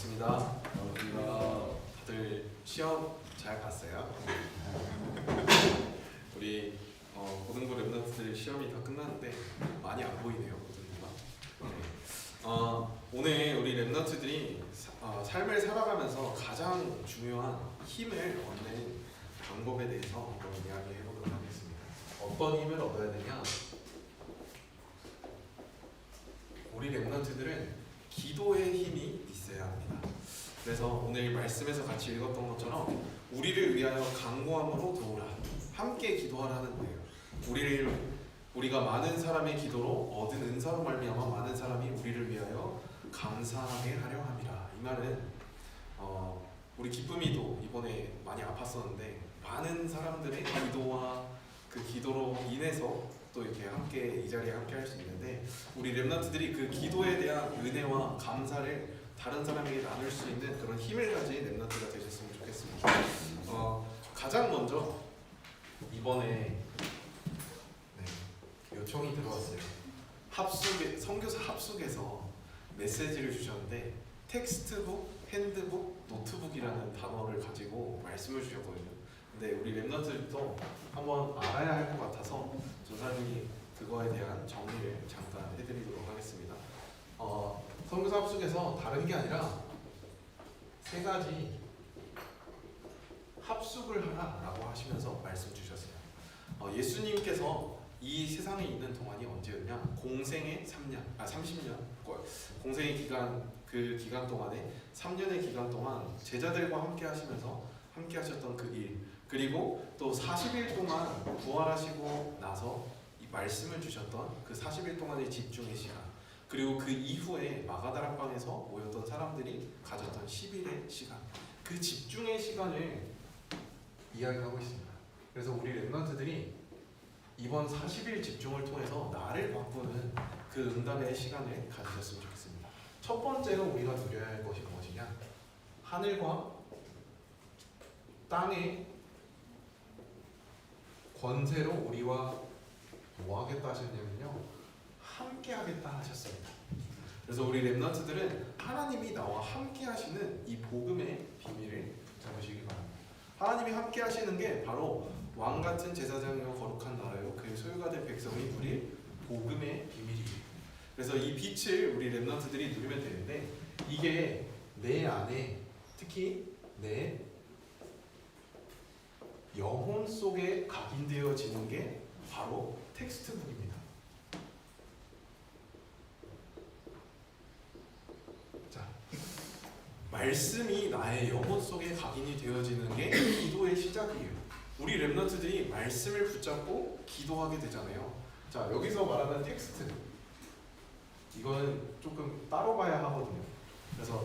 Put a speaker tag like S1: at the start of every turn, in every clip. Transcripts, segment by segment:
S1: 반갑습니다. 다들 시험 잘 봤어요? 우리 고등부 랩런트들 시험이 다 끝났는데 많이 안 보이네요, 고등부가. 오늘 우리 랩런트들이 삶을 살아가면서 가장 중요한 힘을 얻는 방법에 대해서 한번 이야기해 보도록 하겠습니다. 어떤 힘을 얻어야 되냐? 우리 랩런트들은 기도의 힘이 있어야 합니다. 그래서 오늘 말씀에서 같이 읽었던 것처럼 우리를 위하여 간구함으로 도우라, 함께 기도하라는 거예요. 우리가 많은 사람의 기도로 얻은 은사로 말미암아 많은 사람이 우리를 위하여 감사하게 하려 함이라. 이 말은 우리 기쁨이도 이번에 많이 아팠었는데 많은 사람들의 기도와 그 기도로 인해서 또 이렇게 함께 이 자리에 함께 할 수 있는데, 우리 랩런트들이 그 기도에 대한 은혜와 감사를 다른 사람에게 나눌 수 있는 그런 힘을 가진 랩런트가 되셨으면 좋겠습니다. 가장 먼저 이번에 요청이 들어왔어요. 선교사 합숙에서 메시지를 주셨는데 텍스트북, 핸드북, 노트북이라는 단어를 가지고 말씀을 주셨거든요. 근데 우리 랩런트들도 한번 알아야 할 것 같아서 전사님이 그거에 대한 정리를 잠깐 해드리도록 하겠습니다. 선교사 합숙에서 다른 게 아니라 세 가지 합숙을 하라라고 하시면서 말씀 주셨어요. 예수님께서 이 세상에 있는 동안이 언제였냐? 공생의 30년. 공생의 기간, 그 기간 동안에 3년의 기간 동안 제자들과 함께 하시면서 함께 하셨던 그 일, 그리고 또 40일 동안 부활하시고 나서 이 말씀을 주셨던 그 40일 동안의 집중의 시간, 그리고 그 이후에 마가다락방에서 모였던 사람들이 가졌던 10일의 시간, 그 집중의 시간을 이야기하고 있습니다. 그래서 우리 랩런트들이 이번 40일 집중을 통해서 나를 바꾸는 그 응답의 시간을 가지셨으면 좋겠습니다. 첫 번째로 우리가 누려야 할 것이 무엇이냐? 하늘과 땅의 권세로 우리와 뭐 하겠다 하셨냐면요, 함께 하겠다 하셨습니다. 그래서 우리 랩런트들은 하나님이 나와 함께 하시는 이 복음의 비밀을 붙잡으시기 바랍니다. 하나님이 함께 하시는 게 바로 왕같은 제사장이요 거룩한 나라요 그의 소유가 된 백성이 누릴 복음의 비밀이에요. 그래서 이 빛을 우리 랩런트들이 누리면 되는데, 이게 내 안에, 특히 내 영혼 속에 각인되어지는 게 바로 텍스트북입니다. 자, 말씀이 나의 영혼 속에 각인이 되어지는 게 기도의 시작이에요. 우리 랩런트들이 말씀을 붙잡고 기도하게 되잖아요. 자, 여기서 말하는 텍스트, 이거는 조금 따로 봐야 하거든요. 그래서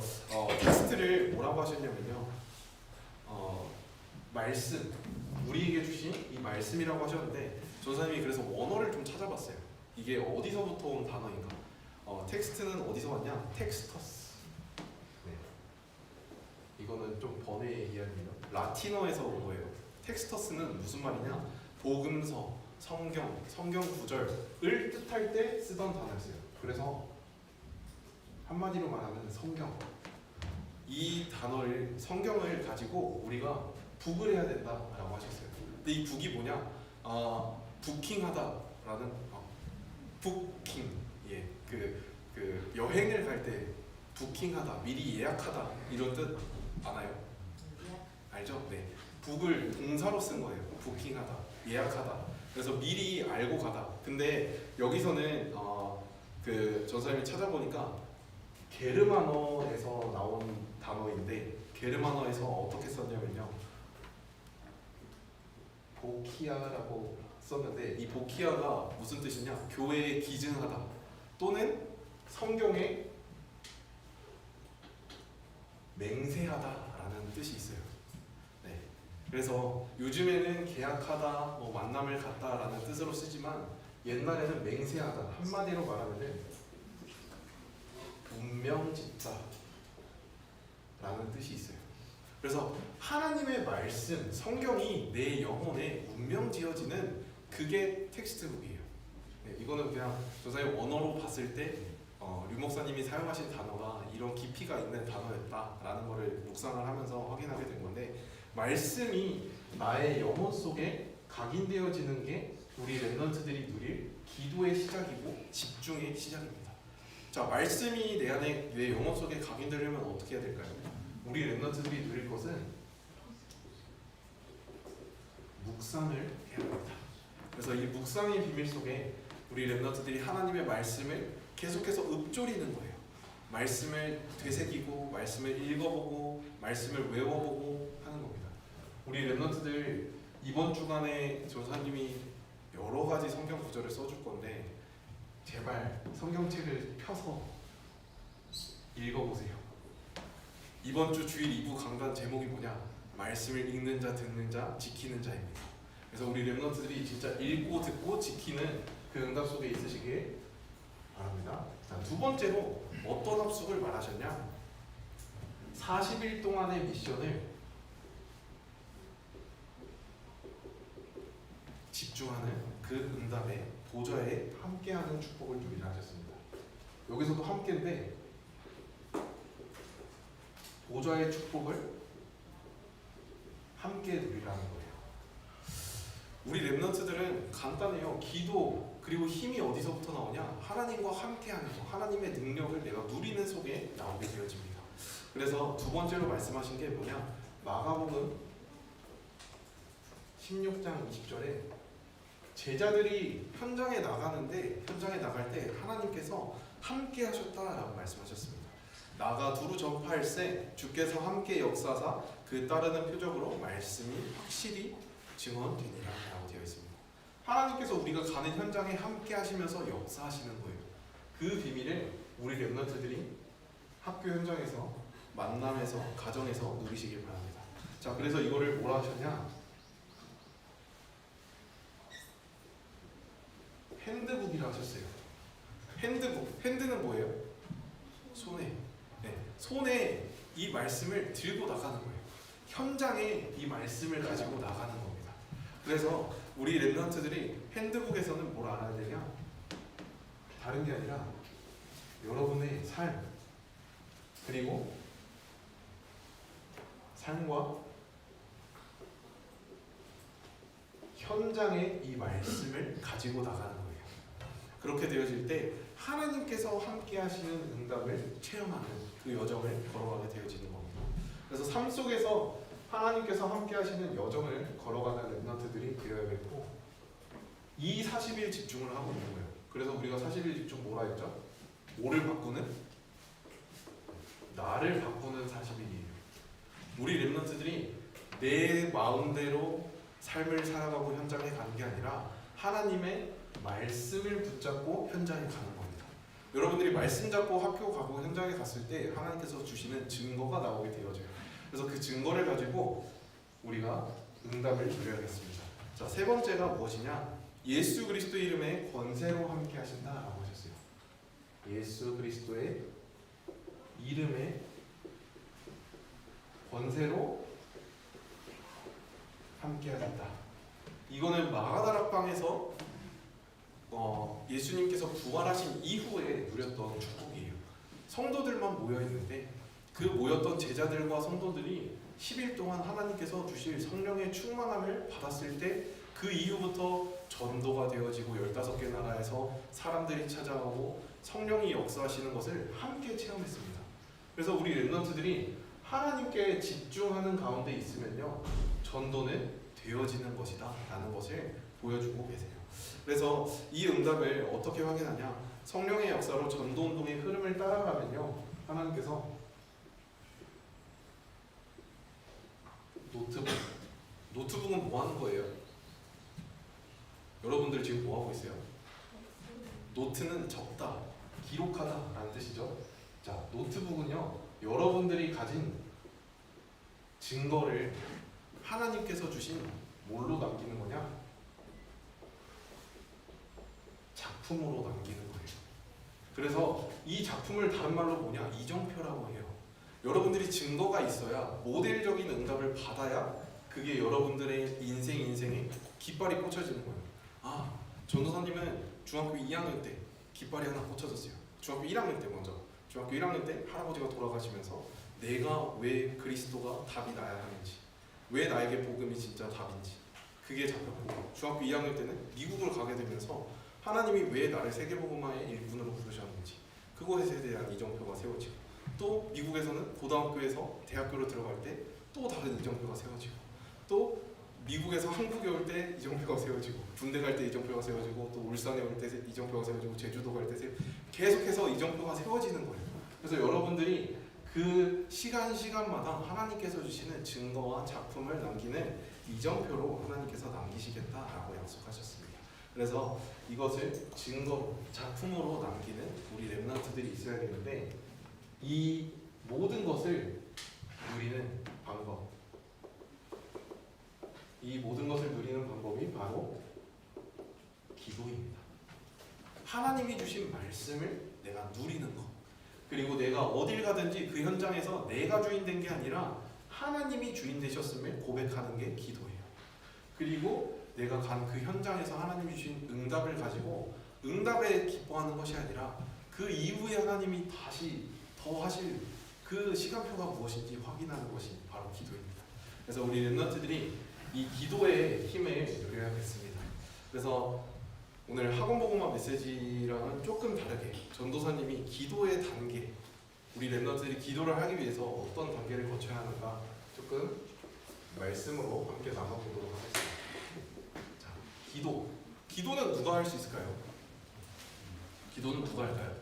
S1: 텍스트를 뭐라고 하셨냐면요, 말씀, 우리에게 주신 이 말씀이라고 하셨는데, 전사님이 그래서 원어를 좀 찾아봤어요. 이게 어디서부터 온 단어인가? 텍스트는 어디서 왔냐? 텍스터스. 네. 이거는 좀 번외의 이야기예요. 라틴어에서 온 거예요. 텍스터스는 무슨 말이냐? 복음서, 성경 구절을 뜻할 때 쓰던 단어였어요. 그래서 한마디로 말하면 성경. 이 단어를, 성경을 가지고 우리가 북을 해야 된다라고 하셨어요. 근데 이 북이 뭐냐? 부킹하다라는 부킹. 예, 그 여행을 갈 때 부킹하다, 미리 예약하다, 이런 뜻 아나요? 알죠? 네. 북을 동사로 쓴 거예요. 부킹하다, 예약하다. 그래서 미리 알고 가다. 근데 여기서는 그 전사님이 찾아보니까 게르만어에서 나온 단어인데, 게르만어에서 어떻게 썼냐면요, 보키아라고 썼는데, 이 보키아가 무슨 뜻이냐? 교회에 기증하다 또는 성경에 맹세하다라는 뜻이 있어요. 네. 그래서 요즘에는 계약하다, 뭐 만남을 갖다라는 뜻으로 쓰지만 옛날에는 맹세하다, 한마디로 말하면은 운명짓다라는 뜻이 있어요. 그래서 하나님의 말씀, 성경이 내 영혼에 운명지어지는 그게 텍스트북이에요. 네, 이거는 그냥 전사님 언어로 봤을 때 류 목사님이 사용하신 단어가 이런 깊이가 있는 단어였다라는 것을 묵상을 하면서 확인하게 된 건데, 말씀이 나의 영혼 속에 각인되어지는 게 우리 렘넌트들이 누릴 기도의 시작이고 집중의 시작입니다. 자, 말씀이 내 안에, 내 영혼 속에 각인되려면 어떻게 해야 될까요? 우리 렘넌트들이 누릴 것은 묵상을 해야 합니다. 그래서 이 묵상의 비밀 속에 우리 렘넌트들이 하나님의 말씀을 계속해서 읊조리는 거예요. 말씀을 되새기고, 말씀을 읽어보고, 말씀을 외워보고 하는 겁니다. 우리 렘넌트들 이번 주간에 조사님이 여러 가지 성경 구절을 써줄 건데, 제발 성경책을 펴서 읽어보세요. 이번 주 주일 2부 강단 제목이 뭐냐? 말씀을 읽는 자, 듣는 자, 지키는 자입니다. 그래서 우리 렘넌트들이 진짜 읽고 듣고 지키는 그 응답 속에 있으시길 바랍니다. 자, 두 번째로 어떤 합숙을 말하셨냐? 40일 동안의 미션을 집중하는 그 응답에 보좌에 함께하는 축복을 누리라 하셨습니다. 여기서도 함께인데 보좌의 축복을 함께 누리라는 거예요. 우리 렘넌트들은 간단해요. 기도 그리고 힘이 어디서부터 나오냐? 하나님과 함께하는 거, 하나님의 능력을 내가 누리는 속에 나오게 되어집니다. 그래서 두 번째로 말씀하신 게 뭐냐? 마가복음 16장 20절에 제자들이 현장에 나가는데, 현장에 나갈 때 하나님께서 함께 하셨다라고 말씀하셨습니다. 나가 두루 전파할세 주께서 함께 역사사 그 따르는 표적으로 말씀이 확실히 증언되니라 라고 되어 있습니다. 하나님께서 우리가 가는 현장에 함께 하시면서 역사하시는 거예요. 그 비밀을 우리 렘넌트들이 학교 현장에서, 만남에서, 가정에서 누리시길 바랍니다. 자, 그래서 이거를 뭐라 하셨냐? 핸드북이라 하셨어요. 핸드북. 핸드는 뭐예요? 손에. 네, 손에 이 말씀을 들고 나가는 거예요. 현장에 이 말씀을 가지고 나가는 겁니다. 그래서 우리 렘넌트들이 핸드북에서는 뭘 알아야 되냐? 다른 게 아니라 여러분의 삶, 그리고 삶과 현장에 이 말씀을 가지고 나가는 거예요. 그렇게 되어질 때 하나님께서 함께 하시는 응답을 체험하는 그 여정을 걸어가게 되어지는 겁니다. 그래서 삶 속에서 하나님께서 함께 하시는 여정을 걸어가는 렘넌트들이 되어야겠고, 이 40일 집중을 하고 있는 거예요. 그래서 우리가 40일 집중 뭐라 했죠? 뭐를 바꾸는? 나를 바꾸는 40일이에요. 우리 렘넌트들이 내 마음대로 삶을 살아가고 현장에 가는 게 아니라 하나님의 말씀을 붙잡고 현장에 가는 겁니다. 여러분들이 말씀 잡고 학교 가고 현장에 갔을 때 하나님께서 주시는 증거가 나오게 되어져요. 그래서 그 증거를 가지고 우리가 응답을 누려야겠습니다. 자, 세 번째가 무엇이냐? 예수 그리스도 이름의 권세로 함께 하신다라고 하셨어요. 예수 그리스도의 이름의 권세로 함께 하신다. 이거는 마가다락방에서 예수님께서 부활하신 이후에 누렸던 축복이에요. 성도들만 모여 있는데 그 모였던 제자들과 성도들이 10일 동안 하나님께서 주실 성령의 충만함을 받았을 때 그 이후부터 전도가 되어지고 15개 나라에서 사람들이 찾아가고 성령이 역사하시는 것을 함께 체험했습니다. 그래서 우리 렘넌트들이 하나님께 집중하는 가운데 있으면요, 전도는 되어지는 것이다 라는 것을 보여주고 계세요. 그래서 이 응답을 어떻게 확인하냐? 성령의 역사로 전도운동의 흐름을 따라가면요, 하나님께서 노트북은 뭐 하는 거예요? 여러분들 지금 뭐 하고 있어요? 노트는 적다, 기록하다 라는 뜻이죠. 자, 노트북은요, 여러분들이 가진 증거를 하나님께서 주신 뭘로 남기는 거냐? 작품으로 남기는 거예요. 그래서 이 작품을 다른 말로 뭐냐? 이정표라고 해요. 여러분들이 증거가 있어야, 모델적인 응답을 받아야 그게 여러분들의 인생에 깃발이 꽂혀지는 거예요. 아, 전도사님은 중학교 2학년 때 깃발이 하나 꽂혀졌어요. 중학교 1학년 때 먼저 중학교 1학년 때 할아버지가 돌아가시면서 내가 왜 그리스도가 답이 나야 하는지, 왜 나에게 복음이 진짜 답인지 그게 잡혔고, 중학교 2학년 때는 미국을 가게 되면서 하나님이 왜 나를 세계복음화의 일꾼으로 부르셨는지 그것에 대한 이정표가 세워지고, 또 미국에서는 고등학교에서 대학교로 들어갈 때 또 다른 이정표가 세워지고, 또 미국에서 한국에 올 때 이정표가 세워지고, 군대 갈 때 이정표가 세워지고, 또 울산에 올 때 이정표가 세워지고, 제주도 갈 때 계속해서 이정표가 세워지는 거예요. 그래서 여러분들이 그 시간마다 하나님께서 주시는 증거와 작품을 남기는 이정표로 하나님께서 남기시겠다라고 약속하셨습니다. 그래서 이것을 증거로, 작품으로 남기는 우리 렘넌트들이 있어야 되는데, 이 모든 것을 누리는 방법, 이 모든 것을 누리는 방법이 바로 기도입니다. 하나님이 주신 말씀을 내가 누리는 것, 그리고 내가 어딜 가든지 그 현장에서 내가 주인 된 게 아니라 하나님이 주인 되셨음을 고백하는 게 기도예요. 그리고 내가 간 그 현장에서 하나님이 주신 응답을 가지고 응답에 기뻐하는 것이 아니라 그 이후에 하나님이 다시 더 하실 그 시간표가 무엇인지 확인하는 것이 바로 기도입니다. 그래서 우리 렘넌트들이 이 기도의 힘을 누려야겠습니다. 그래서 오늘 학원복음화 메시지랑은 조금 다르게 전도사님이 기도의 단계, 우리 렘넌트들이 기도를 하기 위해서 어떤 단계를 거쳐야 하는가 조금 말씀으로 함께 나눠보도록 하겠습니다. 자, 기도는 누가 할 수 있을까요? 기도는 누가 할까요?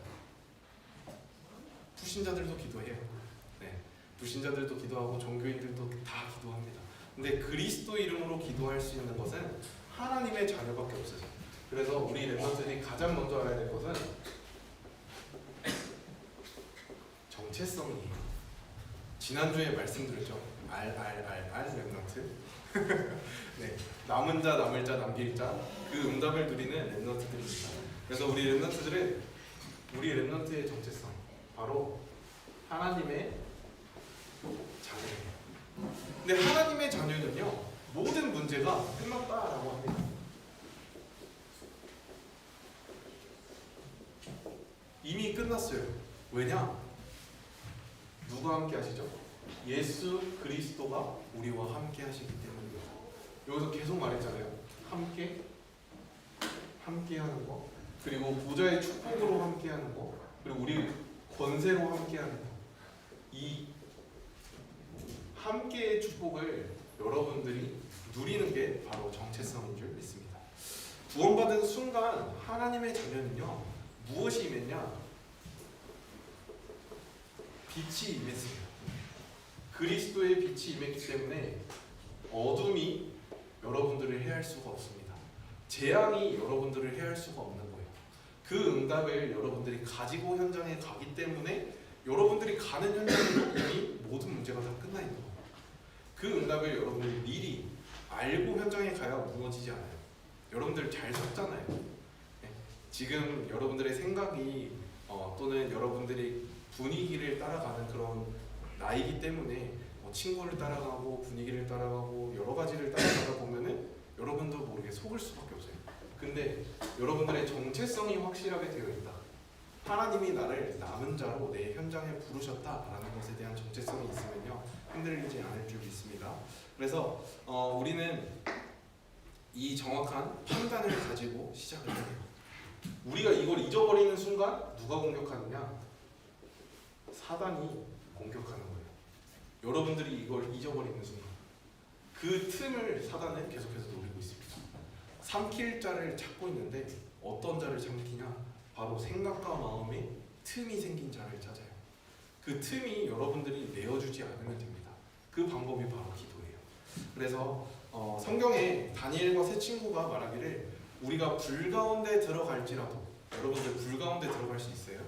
S1: 불신자들도 기도해요. 네, 불신자들도 기도하고 종교인들도 다 기도합니다. 근데 그리스도 이름으로 기도할 수 있는 것은 하나님의 자녀밖에 없어요. 그래서 우리 렘넌트들이 가장 먼저 알아야 될 것은 정체성이에요. 지난주에 말씀드렸죠. 렘넌트. 네, 남은 자, 남을 자, 남길 자, 그 응답을 누리는 렘넌트들입니다. 그래서 우리 렘넌트의 정체성, 바로 하나님의 자녀예요. 근데 하나님의 자녀는요, 모든 문제가 끝났다라고 합니다. 이미 끝났어요. 왜냐? 누가 함께 하시죠? 예수 그리스도가 우리와 함께 하시기 때문입니다. 여기서 계속 말했잖아요. 함께 하는 거, 그리고 보좌의 축복으로 함께 하는 거, 그리고 우리 권세로 함께 하는 거. 이 함께의 축복을 여러분들이 누리는 게 바로 정체성인 줄 믿습니다. 구원받은 순간 하나님의 자녀는요, 무엇이 임했냐? 빛이 임했습니다. 그리스도의 빛이 임했기 때문에 어둠이 여러분들을 해할 수가 없습니다. 재앙이 여러분들을 해할 수가 없는 거예요. 그 응답을 여러분들이 가지고 현장에 가기 때문에 여러분들이 가는 현장에는 이미 모든 문제가 다 끝나 있는 거예요. 그 응답을 여러분들이 미리 알고 현장에 가야 무너지지 않아요. 여러분들 잘 섰잖아요. 네. 지금 여러분들의 생각이 또는 여러분들이 분위기를 따라가는 그런 나이기 때문에 친구를 따라가고 분위기를 따라가고 여러 가지를 따라가다 보면은 여러분도 모르게 속을 수밖에 없어요. 근데 여러분들의 정체성이 확실하게 되어 있다. 하나님이 나를 남은 자로 내 현장에 부르셨다라는 것에 대한 정체성이 있으면요, 흔들리지 않을 줄 믿습니다. 그래서 우리는 이 정확한 판단을 가지고 시작을 해야 돼요. 우리가 이걸 잊어버리는 순간 누가 공격하느냐? 사단이 공격하는 거예요. 여러분들이 이걸 잊어버리는 순간 그 틈을 사단은 계속해서 노리고 있습니다. 삼킬 자를 찾고 있는데 어떤 자를 삼키냐? 바로 생각과 마음에 틈이 생긴 자를 찾아요. 그 틈이 여러분들이 내어주지 않으면 됩니다. 그 방법이 바로 기도예요. 그래서 성경에 다니엘과 세 친구가 말하기를 우리가 불 가운데 들어갈지라도, 여러분들 불 가운데 들어갈 수 있어요?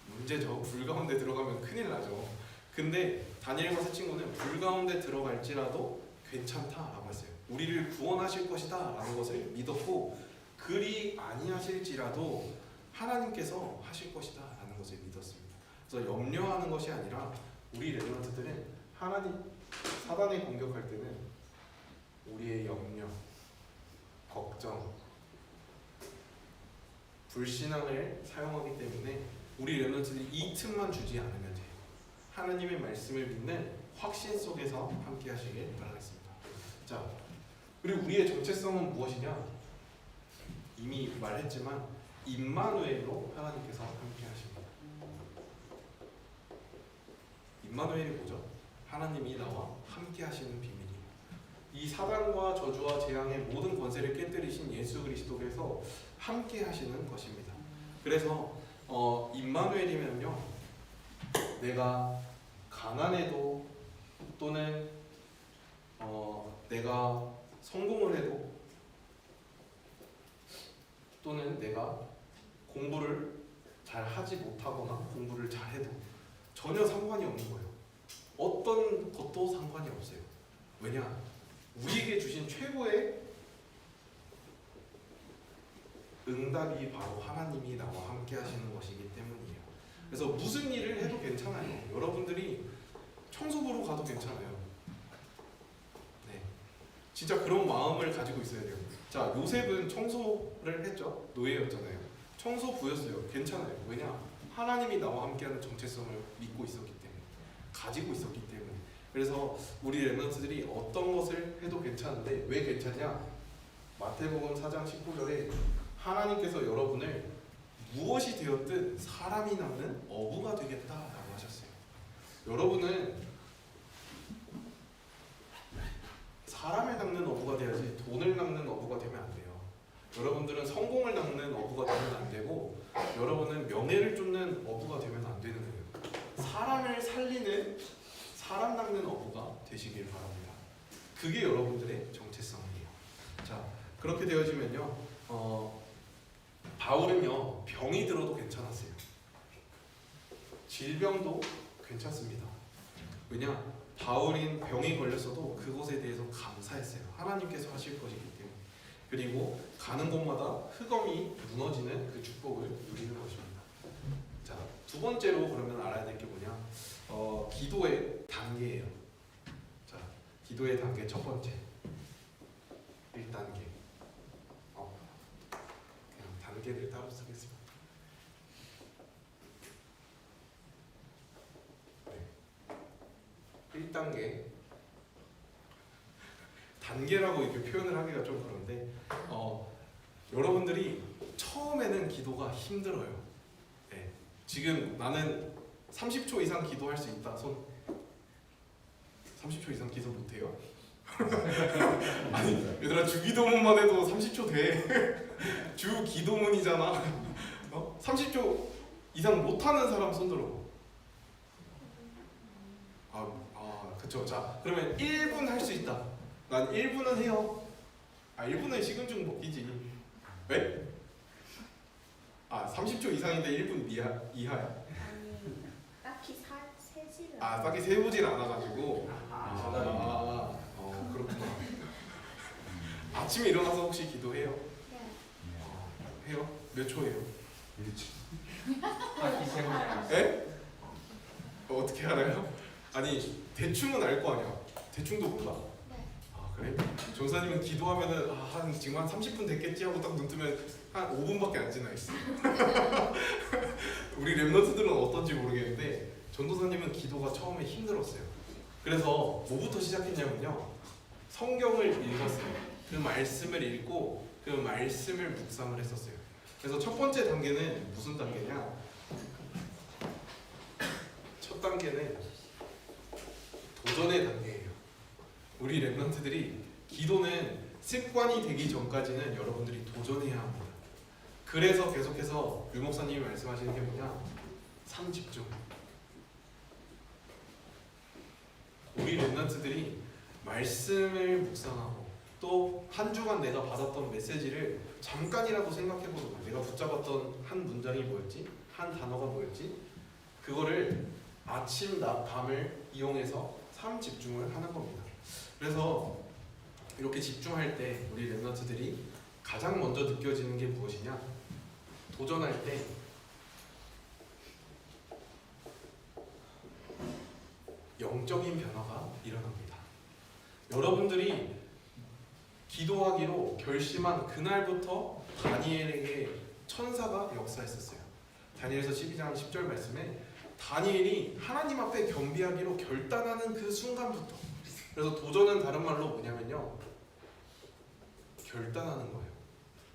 S1: 문제죠. 불 가운데 들어가면 큰일 나죠. 근데 다니엘과 세 친구는 불 가운데 들어갈지라도 괜찮다라고 했어요. 우리를 구원하실 것이다 라는 것을 믿었고, 그리 아니하실지라도 하나님께서 하실 것이다 라는 것을 믿었습니다. 그래서 염려하는 것이 아니라 우리 렘넌트들은 사단이 공격할 때는 우리의 염려, 걱정, 불신앙을 사용하기 때문에 우리 렘넌트들이 이 틈만 주지 않으면 돼요. 하나님의 말씀을 믿는 확신 속에서 함께 하시길 바라겠습니다. 자, 그리고 우리의 정체성은 무엇이냐? 이미 말했지만 임마누엘로 하나님께서 함께 하십니다. 임마누엘이 뭐죠? 하나님이 나와 함께 하시는 비밀이에요. 이 사단과 저주와 재앙의 모든 권세를 깨뜨리신 예수 그리스도께서 함께 하시는 것입니다. 그래서 임마누엘이면요, 내가 가난해도 또는 내가 성공을 해도 또는 내가 공부를 잘 하지 못하거나 공부를 잘해도 전혀 상관이 없는 거예요. 어떤 것도 상관이 없어요. 왜냐? 우리에게 주신 최고의 응답이 바로 하나님이 나와 함께 하시는 것이기 때문이에요. 그래서 무슨 일을 해도 괜찮아요. 여러분들이 청소부로 가도 괜찮아요. 네, 진짜 그런 마음을 가지고 있어야 돼요. 자, 요셉은 청소를 했죠. 노예였잖아요. 청소부였어요. 괜찮아요. 왜냐? 하나님이 나와 함께하는 정체성을 믿고 있었기 때문에, 가지고 있었기 때문에. 그래서 우리 렘넌트들이 어떤 것을 해도 괜찮은데 왜 괜찮냐? 마태복음 4장 19절에 하나님께서 여러분을 무엇이 되었든 사람이 낳는 어부가 되겠다라고 하셨어요. 여러분은 사람을 낚는 어부가 돼야지 돈을 낚는 어부가 되면 안 돼요. 여러분들은 성공을 낚는 어부가 되면 안 되고, 여러분은 명예를 쫓는 어부가 되면 안 되는 거예요. 사람을 살리는, 사람 낚는 어부가 되시길 바랍니다. 그게 여러분들의 정체성이에요. 자, 그렇게 되어지면요, 바울은요, 병이 들어도 괜찮았어요. 질병도 괜찮습니다. 왜냐? 바울인 병이 걸렸어도 그것에 대해서 감사했어요. 하나님께서 하실 것이기 때문에. 그리고 가는 곳마다 흑암이 무너지는 그 축복을 누리는 것입니다. 자, 두 번째로 그러면 알아야 될 게 뭐냐? 기도의 단계예요. 자, 기도의 단계 첫 번째, 1단계. 그냥 단계를 따로 쓰겠습니다. 네. 1단계. 단계라고 이렇게 표현을 하기가 좀 그런데, 여러분들이 처음에는 기도가 힘들어요. 네. 지금 나는 30초 이상 기도할 수 있다. 손. 30초 이상 기도 못해요? 아니, 얘들아, 주기도문만 해도 30초 돼. 주기도문이잖아. 30초 이상 못하는 사람 손 들어. 그쵸. 자, 그러면 1분 할 수 있다. 난 1분은 해요. 1분은 식은 죽 먹기지. 왜? 30초 이상인데 1분 이하야?
S2: 아니, 딱히 세지를
S1: 딱히 세우질 않아가지고. 그렇구나. 아침에 일어나서 혹시 기도해요? 해요? 몇 초예요?
S3: 1초.
S1: 에? 어떻게 알아요? 아니, 대충은 알 거 아니야. 대충도 몰라?
S2: 네.
S1: 그래? 전사님은 기도하면은 지금 한 30분 됐겠지 하고 딱 눈 뜨면 한 5분밖에 안 지나 있어. 우리 렘넌트들은 어떤지 모르겠는데 전도사님은 기도가 처음에 힘들었어요. 그래서 뭐부터 시작했냐면요, 성경을 읽었어요. 그 말씀을 읽고 그 말씀을 묵상을 했었어요. 그래서 첫 번째 단계는 무슨 단계냐? 첫 단계는 도전의 단계예요. 우리 렘넌트들이 기도는 습관이 되기 전까지는 여러분들이 도전해야 합니다. 그래서 계속해서 유 목사님이 말씀하시는 게 뭐냐? 삶 집중. 우리 렘넌트들이 말씀을 묵상하고 또 한 주간 내가 받았던 메시지를 잠깐이라도 생각해보는 거예요. 내가 붙잡았던 한 문장이 뭐였지? 한 단어가 뭐였지? 그거를 아침, 낮, 밤을 이용해서 삶 집중을 하는 겁니다. 그래서 이렇게 집중할 때 우리 렘넌트들이 가장 먼저 느껴지는 게 무엇이냐? 도전할 때 영적인 변화가 일어납니다. 여러분들이 기도하기로 결심한 그날부터 다니엘에게 천사가 역사했었어요. 다니엘서 12장 10절 말씀에 다니엘이 하나님 앞에 겸비하기로 결단하는 그 순간부터, 그래서 도전은 다른 말로 뭐냐면요, 결단하는 거예요.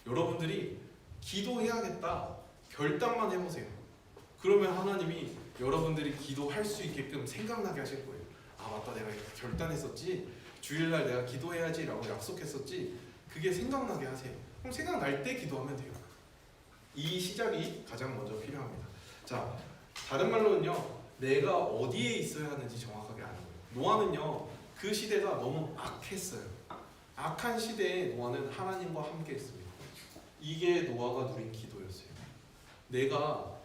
S1: 여러분들이 기도해야겠다 결단만 해보세요. 그러면 하나님이 여러분들이 기도할 수 있게끔 생각나게 하실 거예요. 아 맞다, 내가 결단했었지, 주일날 내가 기도해야지 라고 약속했었지, 그게 생각나게 하세요. 그럼 생각날 때 기도하면 돼요. 이 시작이 가장 먼저 필요합니다. 자, 다른 말로는요, 내가 어디에 있어야 하는지 정확하게 아는 거예요. 노아는요, 그 시대가 너무 악했어요. 악한 시대에 노아는 하나님과 함께 했습니다. 이게 노아가 누린 기도였어요. 내가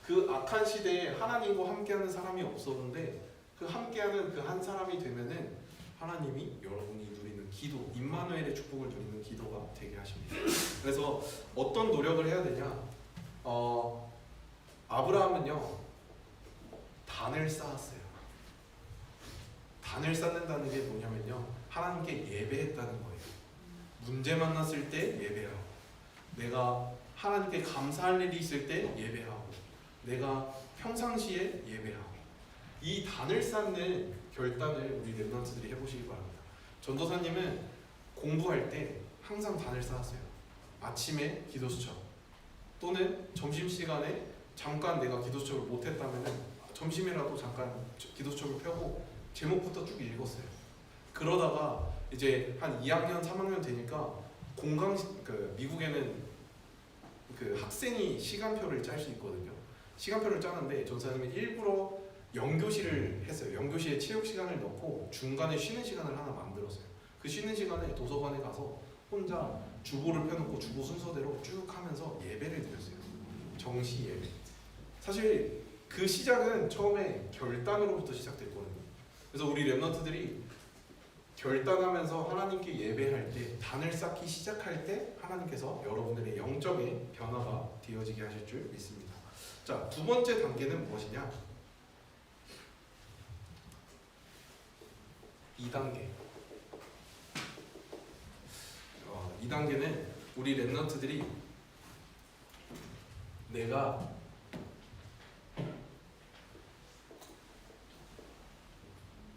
S1: 그 악한 시대에 하나님과 함께하는 사람이 없었는데 그 함께하는 그 한 사람이 되면은 하나님이 여러분이 누리는 기도, 임마누엘의 축복을 누리는 기도가 되게 하십니다. 그래서 어떤 노력을 해야 되냐? 아브라함은요, 단을 쌓았어요. 단을 쌓는다는 게 뭐냐면요, 하나님께 예배했다는 거예요. 문제 만났을 때 예배하고, 내가 하나님께 감사할 일이 있을 때 예배하고, 내가 평상시에 예배하고, 이 단을 쌓는 결단을 우리 랩런트들이 해보시기 바랍니다. 전도사님은 공부할 때 항상 단을 쌓았어요. 아침에 기도수첩, 또는 점심시간에 잠깐 내가 기도수첩을 못했다면 점심이라도 잠깐 기도수첩을 펴고 제목부터 쭉 읽었어요. 그러다가 이제 한 2학년, 3학년 되니까 미국에는 그 학생이 시간표를 짤 수 있거든요. 시간표를 짜는데 전사님이 일부러 영교실을 했어요. 영교실에 체육 시간을 넣고 중간에 쉬는 시간을 하나 만들었어요. 그 쉬는 시간에 도서관에 가서 혼자 주보를 펴놓고 주보 순서대로 쭉 하면서 예배를 드렸어요. 정시 예배. 사실 그 시작은 처음에 결단으로부터 시작됐거든요. 그래서 우리 랩런트들이 결단하면서 하나님께 예배할 때, 단을 쌓기 시작할 때 하나님께서 여러분들의 영적인 변화가 되어지게 하실 줄 믿습니다. 자, 두 번째 단계는 무엇이냐? 2단계. 2단계는 우리 랩런트들이 내가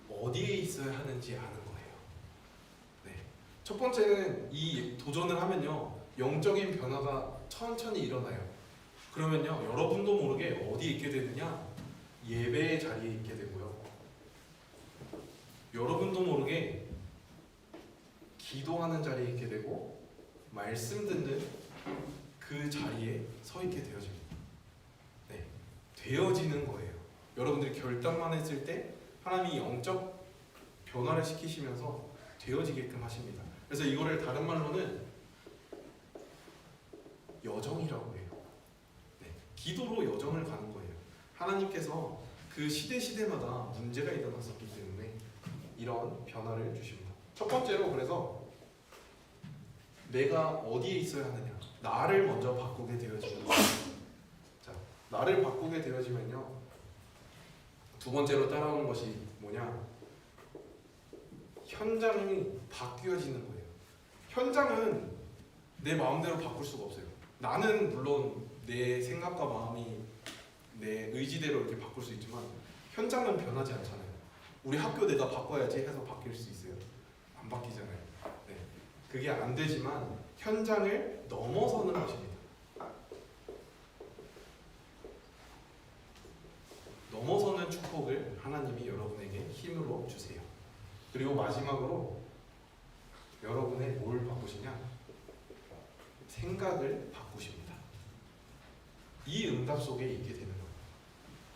S1: 어디에 있어야 하는지 아는 거예요. 네. 첫 번째는 이 도전을 하면요, 영적인 변화가 천천히 일어나요. 그러면요, 여러분도 모르게 어디에 있게 되느냐? 예배의 자리에 있게 되고요. 여러분도 모르게 기도하는 자리에 있게 되고, 말씀 듣는 그 자리에 서 있게 되어집니다. 네. 되어지는 거예요. 여러분들이 결단만 했을 때 하나님이 영적 변화를 시키시면서 되어지게끔 하십니다. 그래서 이거를 다른 말로는 여정이라고 해요. 네. 기도로 여정을 가는 거예요. 하나님께서 그 시대마다 문제가 일어났었기 때문에 이런 변화를 주십니다. 첫 번째로, 그래서 내가 어디에 있어야 하느냐, 나를 먼저 바꾸게 되어지는 거예요. 자, 나를 바꾸게 되어지면요, 두 번째로 따라오는 것이 뭐냐? 현장이 바뀌어지는 거예요. 현장은 내 마음대로 바꿀 수가 없어요. 나는 물론 내 생각과 마음이 내 의지대로 이렇게 바꿀 수 있지만 현장은 변하지 않잖아요. 우리 학교 내가 바꿔야지 해서 바뀔 수 있어요? 안 바뀌잖아요. 네. 그게 안 되지만 현장을 넘어서는 것입니다. 넘어서는 축복을 하나님이 여러분에게 힘으로 주세요. 그리고 마지막으로 여러분의 뭘 바꾸시냐? 생각을 바꾸십니다. 이 응답 속에 있게 되는 거예요.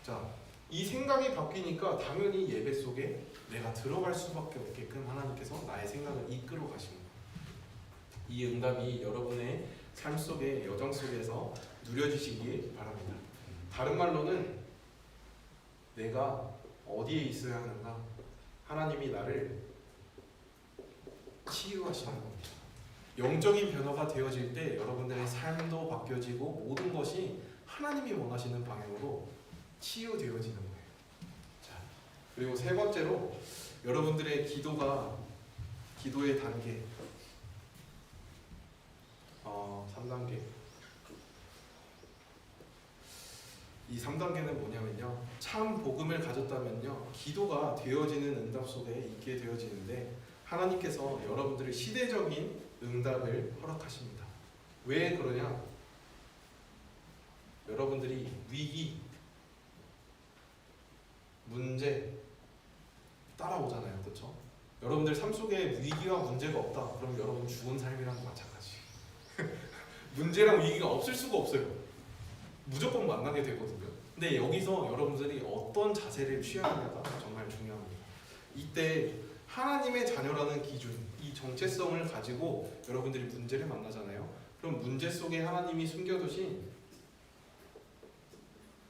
S1: 자, 이 생각이 바뀌니까 당연히 예배 속에 내가 들어갈 수밖에 없게끔 하나님께서 나의 생각을 이끌어 가십니다. 이 응답이 여러분의 삶 속에, 여정 속에서 누려지시기 바랍니다. 다른 말로는 내가 어디에 있어야 하는가? 하나님이 나를 치유하시는 겁니다. 영적인 변화가 되어질 때 여러분들의 삶도 바뀌어지고 모든 것이 하나님이 원하시는 방향으로 치유되어지는 거예요. 자, 그리고 세 번째로 여러분들의 기도의 단계, 3단계. 이 3단계는 뭐냐면요. 참 복음을 가졌다면요. 기도가 되어지는 응답 속에 있게 되어지는데 하나님께서 여러분들의 시대적인 응답을 허락하십니다. 왜 그러냐? 여러분들이 위기, 문제 따라오잖아요. 그렇죠? 여러분들 삶 속에 위기와 문제가 없다. 그럼 여러분 죽은 삶이랑 마찬가지. 문제랑 위기가 없을 수가 없어요. 무조건 만나게 되거든요. 근데 여기서 여러분들이 어떤 자세를 취하느냐가 정말 중요합니다. 이때 하나님의 자녀라는 기준, 이 정체성을 가지고 여러분들이 문제를 만나잖아요. 그럼 문제 속에 하나님이 숨겨두신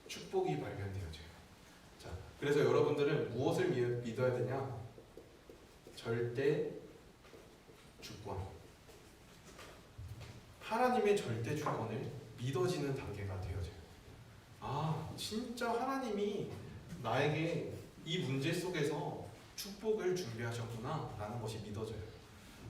S1: 축복이 발견되어져요. 자, 그래서 여러분들은 무엇을 믿어야 되냐? 절대 주권. 하나님의 절대 주권을 믿어지는 단계가 되어져요. 아, 진짜 하나님이 나에게 이 문제 속에서 축복을 준비하셨구나 라는 것이 믿어져요.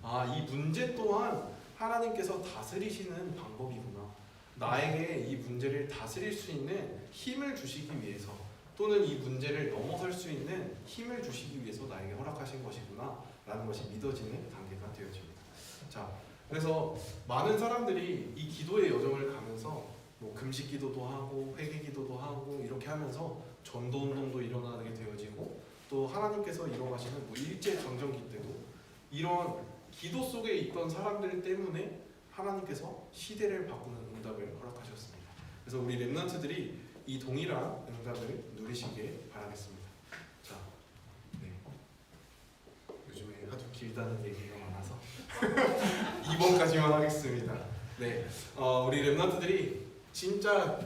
S1: 아, 이 문제 또한 하나님께서 다스리시는 방법이구나. 나에게 이 문제를 다스릴 수 있는 힘을 주시기 위해서, 또는 이 문제를 넘어설 수 있는 힘을 주시기 위해서 나에게 허락하신 것이구나 라는 것이 믿어지는 단계가 되어집니다. 자, 그래서 많은 사람들이 이 기도의 여정을 가면서 뭐 금식 기도도 하고 회개 기도도 하고 이렇게 하면서 전도 운동도 일어나게 되어지고, 또 하나님께서 이뤄가시는 뭐 일제 정전기 때도 이런 기도 속에 있던 사람들 때문에 하나님께서 시대를 바꾸는 응답을 허락하셨습니다. 그래서 우리 렘넌트들이 이 동일한 응답을 누리시길 바라겠습니다. 자, 네. 요즘에 하도 길다는 얘기가 많아서 2번까지만 하겠습니다. 네, 우리 렘넌트들이 진짜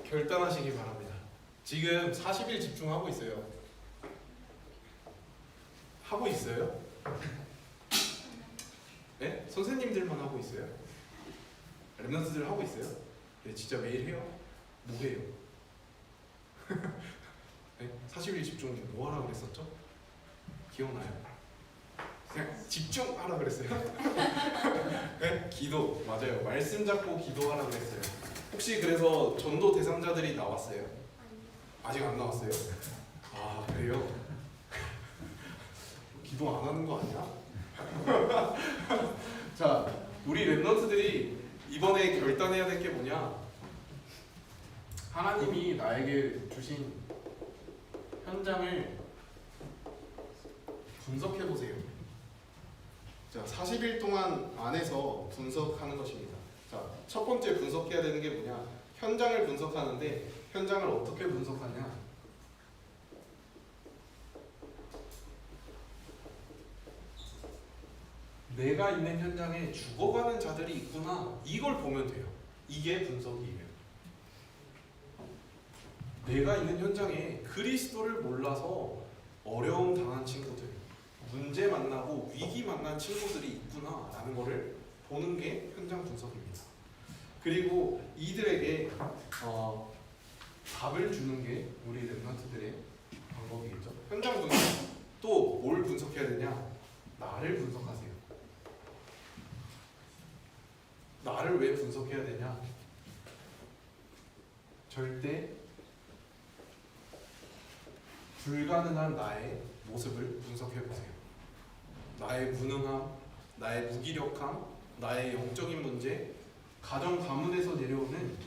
S1: 결단하시기 바랍니다. 지금 40일 집중하고 있어요. 하고 있어요? 네? 선생님들만 하고 있어요? 렘넌트들 하고 있어요? 네, 진짜 매일 해요? 뭐 해요? 네? 40일 집중 뭐 하라고 그랬었죠? 기억나요? 그냥 집중하라 그랬어요. 네? 기도, 맞아요. 말씀 잡고 기도하라 그랬어요. 혹시 그래서 전도 대상자들이 나왔어요? 아직 안 나왔어요? 아, 그래요? 기도 안 하는 거 아니야? 자, 우리 렘넌트들이 이번에 결단해야 될 게 뭐냐? 하나님이 나에게 주신 현장을 분석해 보세요. 자, 40일 동안 안에서 분석하는 것입니다. 자, 첫 번째 분석해야 되는 게 뭐냐? 현장을 분석하는데 현장을 어떻게 분석하냐? 내가 있는 현장에 죽어가는 자들이 있구나. 이걸 보면 돼요. 이게 분석이에요. 내가 있는 현장에 그리스도를 몰라서 어려움 당한 친구들, 문제 만나고 위기 만난 친구들이 있구나 라는 거를 보는 게 현장 분석입니다. 그리고 이들에게 답을 주는 게 우리 렘넌트들의 방법이겠죠. 현장 분석. 또 뭘 분석해야 되냐? 나를 분석하세요. 나를 왜 분석해야 되냐? 절대 불가능한 나의 모습을 분석해 보세요. 나의 무능함, 나의 무기력함, 나의 영적인 문제, 가정 가문에서 내려오는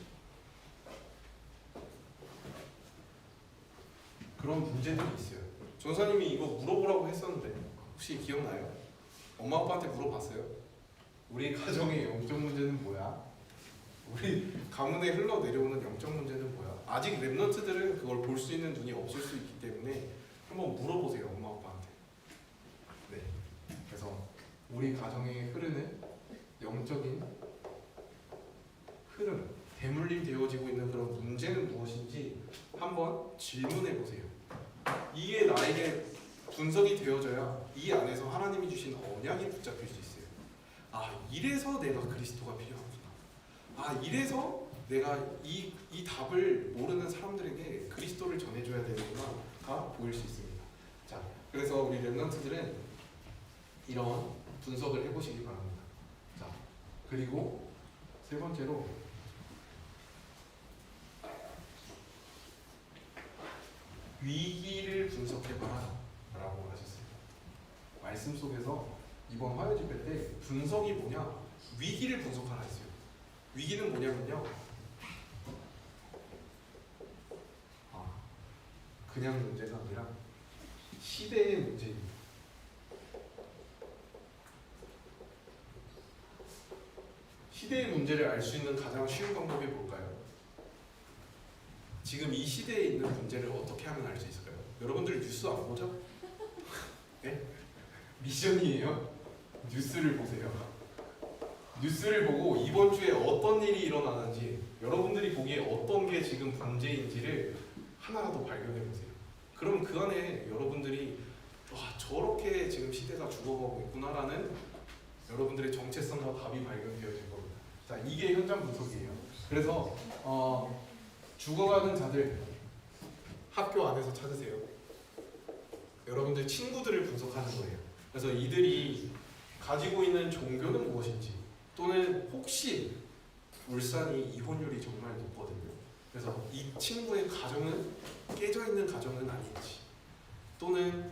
S1: 그런 문제들이 있어요. 전사님이 이거 물어보라고 했었는데 혹시 기억나요? 엄마 아빠한테 물어봤어요? 우리 가정의 영적 문제는 뭐야? 우리 가문에 흘러내려오는 영적 문제는 뭐야? 아직 렘넌트들은 그걸 볼 수 있는 눈이 없을 수 있기 때문에 한번 물어보세요, 엄마 아빠한테. 네. 그래서 우리 가정에 흐르는 영적인 흐름, 대물림 되어지고 있는 그런 문제는 무엇인지 한번 질문해 보세요. 이게 나에게 분석이 되어져야 이 안에서 하나님이 주신 언약이 붙잡힐 수 있어요. 아, 이래서 내가 그리스도가 필요하구나. 아, 이래서 내가 이 답을 모르는 사람들에게 그리스도를 전해줘야 되는구나가 보일 수 있습니다. 자, 그래서 우리 렘넌트들은 이런 분석을 해보시기 바랍니다. 자, 그리고 세 번째로 위기를 분석해봐라 라고 하셨어요. 말씀 속에서 이번 화요 집회 때 분석이 뭐냐? 위기를 분석하라 했어요. 위기는 뭐냐면요, 그냥 문제가 아니라 시대의 문제입니다. 시대의 문제를 알 수 있는 가장 쉬운 방법이 뭘까요? 지금 이 시대에 있는 문제를 어떻게 하면 알 수 있을까요? 여러분들 뉴스 안 보죠? 네? 미션이에요. 뉴스를 보세요. 뉴스를 보고 이번 주에 어떤 일이 일어나는지, 여러분들이 보기에 어떤 게 지금 문제인지를 하나라도 발견해 보세요. 그럼 그 안에 여러분들이 와, 저렇게 지금 시대가 죽어가고 있구나라는 여러분들의 정체성과 답이 발견되어질 겁니다. 자, 이게 현장 분석이에요. 그래서 죽어가는 자들 학교 안에서 찾으세요. 여러분들 친구들을 분석하는 거예요. 그래서 이들이 가지고 있는 종교는 무엇인지, 또는 혹시 울산이 이혼율이 정말 높거든요. 그래서 이 친구의 가정은 깨져 있는 가정은 아닌지, 또는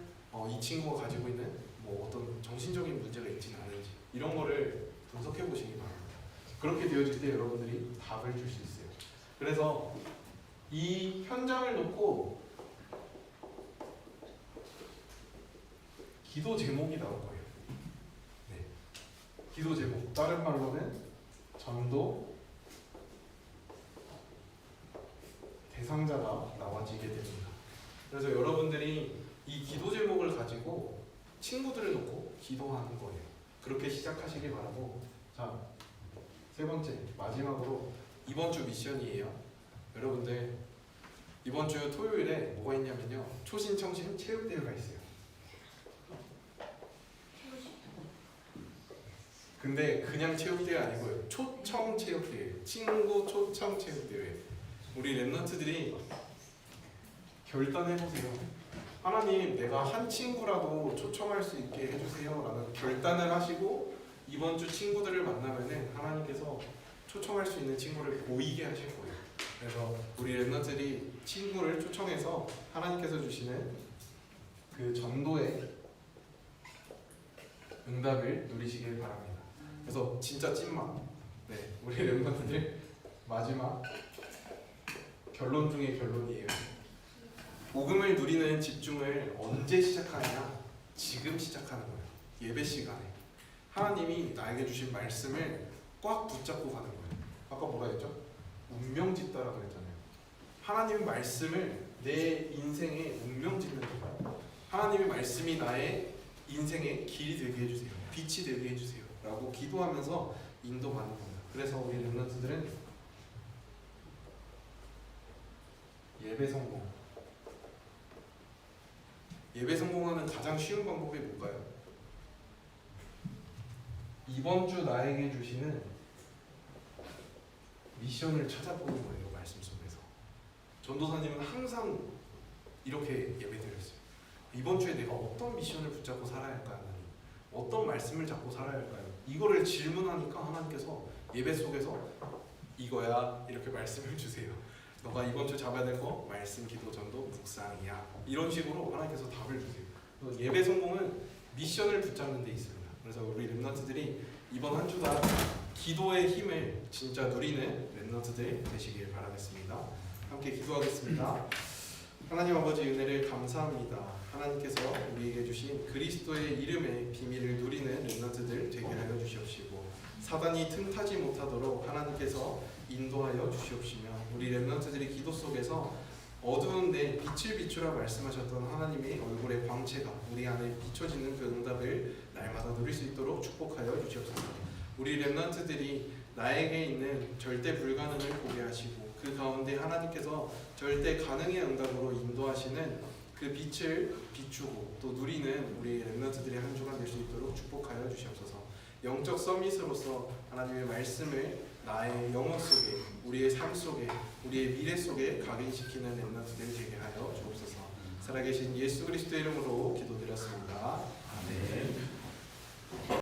S1: 이 친구가 가지고 있는 뭐 어떤 정신적인 문제가 있지는 않은지, 이런 거를 분석해 보시기 바랍니다. 그렇게 되어질 때 여러분들이 답을 줄 수 있어요. 그래서 이 현장을 놓고 기도 제목이 나올 거예요. 네. 기도 제목, 다른 말로는 전도 대상자가 나와지게 됩니다. 그래서 여러분들이 이 기도 제목을 가지고 친구들을 놓고 기도하는 거예요. 그렇게 시작하시길 바라고. 자, 세 번째, 마지막으로 이번 주 미션이에요. 여러분들 이번 주 토요일에 뭐가 있냐면요, 초신청신 체육대회가 있어요. 근데 그냥 체육대회 아니고요, 초청 체육대회, 친구 초청 체육대회. 우리 랩런트들이 결단해보세요. 하나님, 내가 한 친구라도 초청할 수 있게 해주세요 라는 결단을 하시고 이번 주 친구들을 만나면은 하나님께서 초청할 수 있는 친구를 보이게 하실 거예요. 그래서 우리 랩런트들이 친구를 초청해서 하나님께서 주시는 그 전도의 응답을 누리시길 바랍니다. 그래서 진짜 찐맛, 네, 우리 랩런트들 마지막 결론 중에 결론이에요. 복음을 누리는 집중을 언제 시작하느냐? 지금 시작하는 거예요. 예배 시간에 하나님이 나에게 주신 말씀을 꽉 붙잡고 가는 거예요. 아까 뭐라 했죠? 운명 짓다라고 했잖아요. 하나님의 말씀을 내 인생의 운명 짓는 거예요. 하나님의 말씀이 나의 인생의 길이 되게 해주세요. 빛이 되게 해주세요 라고 기도하면서 인도받는 겁니다. 그래서 우리 랩런트들은 예배 성공, 예배 성공하는 가장 쉬운 방법이 뭘까요? 이번 주 나에게 주시는 미션을 찾아보는 거예요. 말씀 속에서 전도사님은 항상 이렇게 예배드렸어요. 이번 주에 내가 어떤 미션을 붙잡고 살아야 할까요? 하나님, 어떤 말씀을 잡고 살아야 할까요? 이거를 질문하니까 하나님께서 예배 속에서 이거야 이렇게 말씀을 주세요. 너가 이번 주 잡아야 될 거 말씀, 기도, 전도, 묵상이야. 이런 식으로 하나님께서 답을 주세요. 그래서 예배 성공은 미션을 붙잡는 데 있습니다. 그래서 우리 랩런트들이 이번 한 주간 기도의 힘을 진짜 누리는 랩런트들 되시길 바라겠습니다. 함께 기도하겠습니다. 하나님 아버지, 은혜를 감사합니다. 하나님께서 우리에게 주신 그리스도의 이름의 비밀을 누리는 랩런트들 되게 하여 주시옵시고, 사단이 틈타지 못하도록 하나님께서 인도하여 주시옵시며, 우리 랩런트들이 기도 속에서 어두운데 빛을 비추라 말씀하셨던 하나님의 얼굴의 광채가 우리 안에 비춰지는 그 응답을 날마다 누릴 수 있도록 축복하여 주시옵소서. 우리 랩런트들이 나에게 있는 절대 불가능을 보게 하시고 그 가운데 하나님께서 절대 가능의 응답으로 인도하시는 그 빛을 비추고 또 누리는 우리 랩런트들의 한 주간 될 수 있도록 축복하여 주시옵소서. 영적 서밋으로서 하나님의 말씀을 나의 영혼 속에, 우리의 삶 속에, 우리의 미래 속에 각인시키는 랩런트들 되게 하여 주옵소서. 살아계신 예수 그리스도의 이름으로 기도드렸습니다. 아멘.